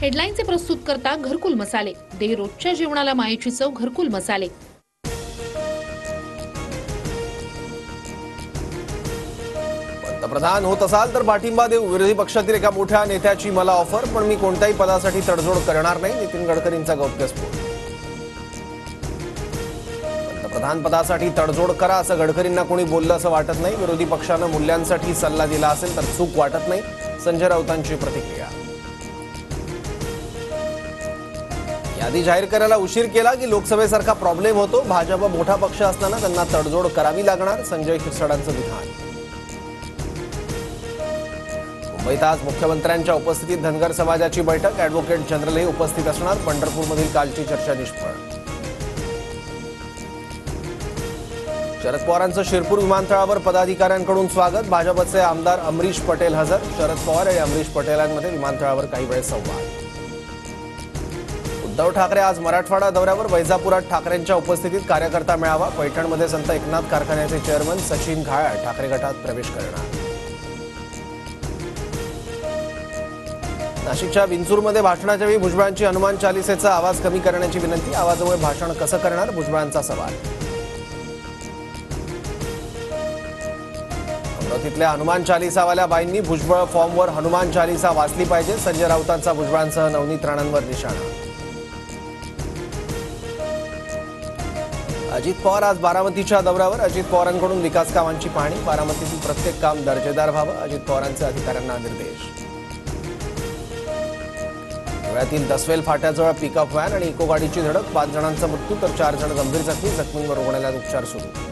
हेडलाईनचे प्रस्तुतकर्ता घरकुल मसाले. दे रोजच्या जेवणाला मायेची चव घरकुल मसाले. पंतप्रधान होत असाल तर पाठिंबा देऊ. विरोधी पक्षातील एका मोठ्या नेत्याची मला ऑफर, पण मी कोणत्याही पदासाठी तडजोड करणार नाही. नितीन गडकरींचा गौप्यस्फोट. पंतप्रधान पदासाठी तडजोड करा असं गडकरींना कोणी बोललं असं वाटत नाही. विरोधी पक्षानं मूल्यांसाठी सल्ला दिला असेल तर चूक वाटत नाही. संजय राऊतांची प्रतिक्रिया. यादी जाहीर करायला उशीर केला की लोकसभेसारखा प्रॉब्लेम होतो. भाजप मोठा पक्ष असताना त्यांना तडजोड करावी लागणार. संजय खिरसाडांचं विधान. मुंबईत आज मुख्यमंत्र्यांच्या उपस्थितीत धनगर समाजाची बैठक. ॲडव्होकेट जनरलही उपस्थित असणार. पंढरपूरमधील कालची चर्चा निष्फळ. शरद पवारांचं शिरपूर विमानतळावर पदाधिकाऱ्यांकडून स्वागत. भाजपचे आमदार अमरीश पटेल हजर. शरद पवार आणि अमरीश पटेलांमध्ये विमानतळावर काही वेळ संवाद. उद्धव ठाकरे आज मराठवाडा दौऱ्यावर. वैजापुरात ठाकरेंच्या उपस्थितीत कार्यकर्ता मेळावा. पैठणमध्ये संत एकनाथ कारखान्याचे चेअरमन सचिन घायाळ ठाकरे गटात प्रवेश करणार. नाशिकच्या विंचूरमध्ये भाषणाच्या वेळी भुजबळांची हनुमान चालिसेचा आवाज कमी करण्याची विनंती. आवाजामुळे भाषण कसं करणार, भुजबळांचा सवाल. अमरावतीतल्या हनुमान चालिसावाल्या बाईंनी भुजबळ फॉर्मवर हनुमान चालिसा वाचली पाहिजे. संजय राऊतांचा भुजबळांसह नवनीत राणांवर निशाणा. अजित पवार आज बारामतीच्या दौऱ्यावर. अजित पवारांकडून विकास कामांची पाहणी. बारामतीतील प्रत्येक काम दर्जेदार व्हावं, अजित पवारांचे अधिकाऱ्यांना निर्देश. धुळ्यातील दसवेल फाट्याजवळ पिकअप व्हॅन आणि इको गाडीची धडक. 5 जणांचा मृत्यू तर 4 जण गंभीर जखमी. जखमींवर रुग्णालयात उपचार सुरू.